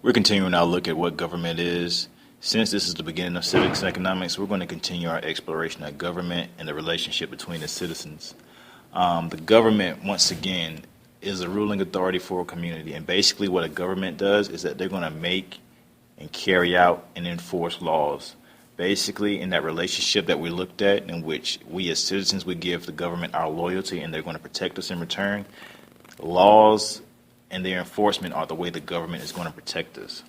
We're continuing our look at what government is. Since this is the beginning of civics and economics, we're going to continue our exploration of government and the relationship between the citizens. The government, once again, is a ruling authority for a community. And basically what a government does is that they're going to make and carry out and enforce laws. Basically, in that relationship that we looked at, in which we as citizens would give the government our loyalty and they're going to protect us in return, laws and their enforcement are the way the government is going to protect us.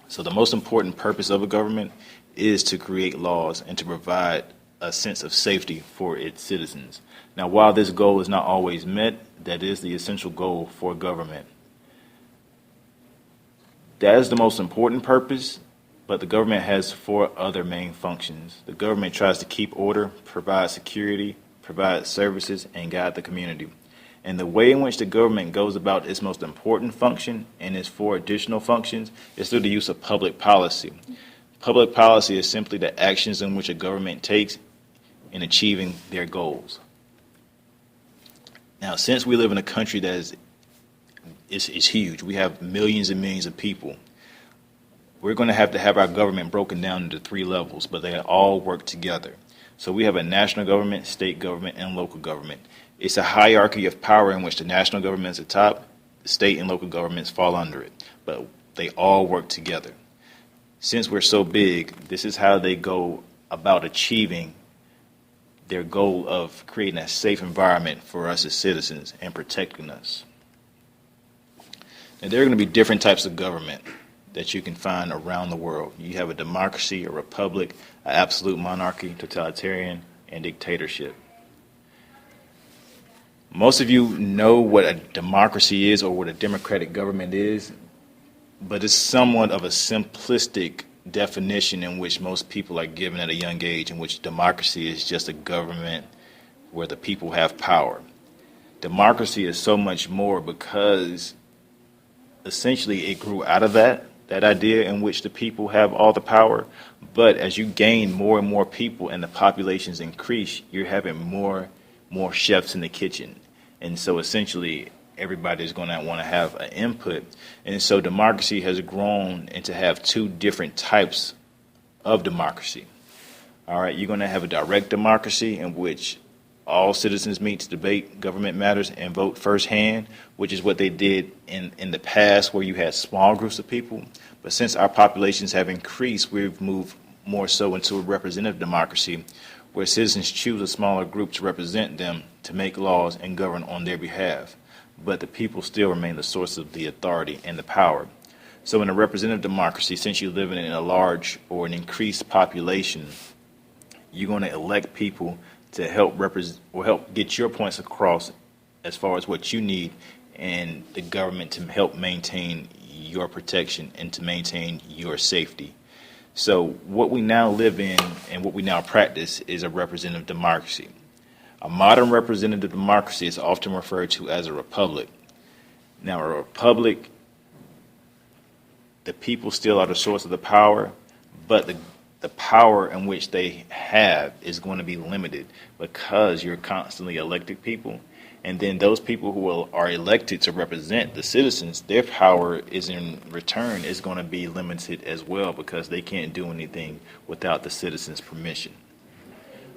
So the most important purpose of a government is to create laws and to provide a sense of safety for its citizens. Now, while this goal is not always met, that is the essential goal for government. That is the most important purpose, but the government has four other main functions. The government tries to keep order, provide security, provide services, and guide the community. And the way in which the government goes about its most important function and its four additional functions is through the use of public policy. Public policy is simply the actions in which a government takes in achieving their goals. Now, since we live in a country that is huge, we have millions and millions of people, we're going to have our government broken down into three levels, but they all work together. So we have a national government, state government, and local government. It's a hierarchy of power in which the national government is at the top, the state and local governments fall under it, but they all work together. Since we're so big, this is how they go about achieving their goal of creating a safe environment for us as citizens and protecting us. Now, there are going to be different types of government that you can find around the world. You have a democracy, a republic, an absolute monarchy, totalitarian, and dictatorship. Most of you know what a democracy is or what a democratic government is, but it's somewhat of a simplistic definition in which most people are given at a young age, in which democracy is just a government where the people have power. Democracy is so much more because essentially it grew out of that idea in which the people have all the power, but as you gain more and more people and the populations increase, you're having more chefs in the kitchen. And so essentially everybody's going to want to have an input. And so democracy has grown into have two different types of democracy. All right, you're going to have a direct democracy in which all citizens meet to debate government matters and vote firsthand, which is what they did in the past where you had small groups of people. But since our populations have increased, we've moved more so into a representative democracy where citizens choose a smaller group to represent them to make laws and govern on their behalf. But the people still remain the source of the authority and the power. So in a representative democracy, since you're living in a large or an increased population, you're going to elect people to help represent or help get your points across as far as what you need and the government to help maintain your protection and to maintain your safety. So what we now live in and what we now practice is a representative democracy. A modern representative democracy is often referred to as a republic. Now, a republic, the people still are the source of the power, but the power in which they have is going to be limited because you're constantly elected people. And then those people who are elected to represent the citizens, their power is in return is going to be limited as well because they can't do anything without the citizens' permission.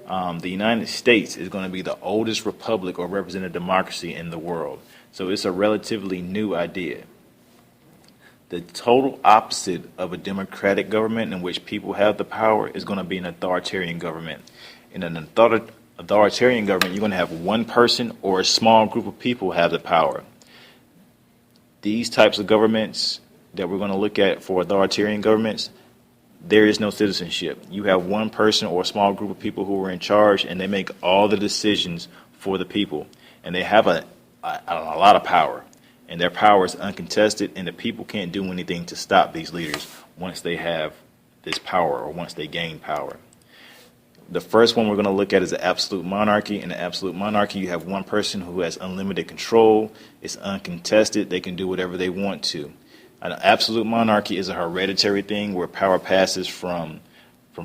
The United States is going to be the oldest republic or representative democracy in the world. So it's a relatively new idea. The total opposite of a democratic government in which people have the power is going to be an authoritarian government. In an authoritarian government, you're going to have one person or a small group of people have the power. These types of governments that we're going to look at for authoritarian governments, there is no citizenship. You have one person or a small group of people who are in charge, and they make all the decisions for the people. And they have a lot of power, and their power is uncontested, and the people can't do anything to stop these leaders once they have this power or once they gain power. The first one we're going to look at is the absolute monarchy. In the absolute monarchy, you have one person who has unlimited control. It's uncontested. They can do whatever they want to. An absolute monarchy is a hereditary thing where power passes from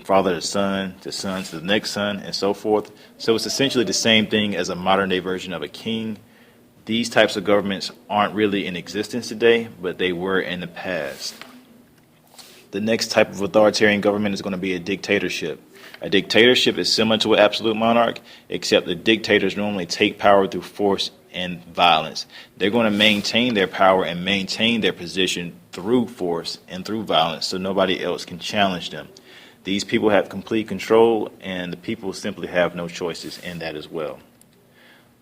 father to son to the next son, and so forth. So it's essentially the same thing as a modern-day version of a king, These types of governments aren't really in existence today, but they were in the past. The next type of authoritarian government is going to be a dictatorship. A dictatorship is similar to an absolute monarch, except the dictators normally take power through force and violence. They're going to maintain their power and maintain their position through force and through violence, so nobody else can challenge them. These people have complete control, and the people simply have no choices in that as well.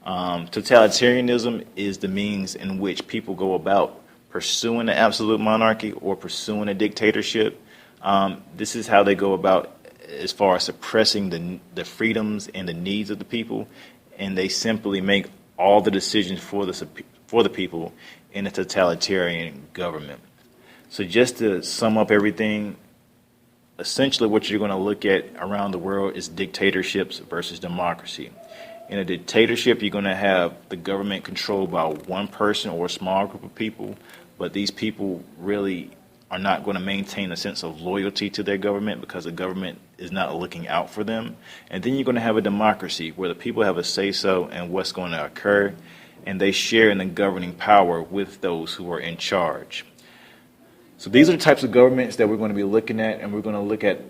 Totalitarianism is the means in which people go about pursuing an absolute monarchy or pursuing a dictatorship. This is how they go about as far as suppressing the freedoms and the needs of the people, and they simply make all the decisions for the people in a totalitarian government. So just to sum up everything, essentially what you're going to look at around the world is dictatorships versus democracy. In a dictatorship, you're going to have the government controlled by one person or a small group of people, but these people really are not going to maintain a sense of loyalty to their government because the government is not looking out for them. And then you're going to have a democracy where the people have a say-so in what's going to occur, and they share in the governing power with those who are in charge. So these are the types of governments that we're going to be looking at, and we're going to look at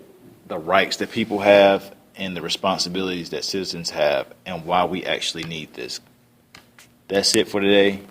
the rights that people have and the responsibilities that citizens have and why we actually need this. That's it for today.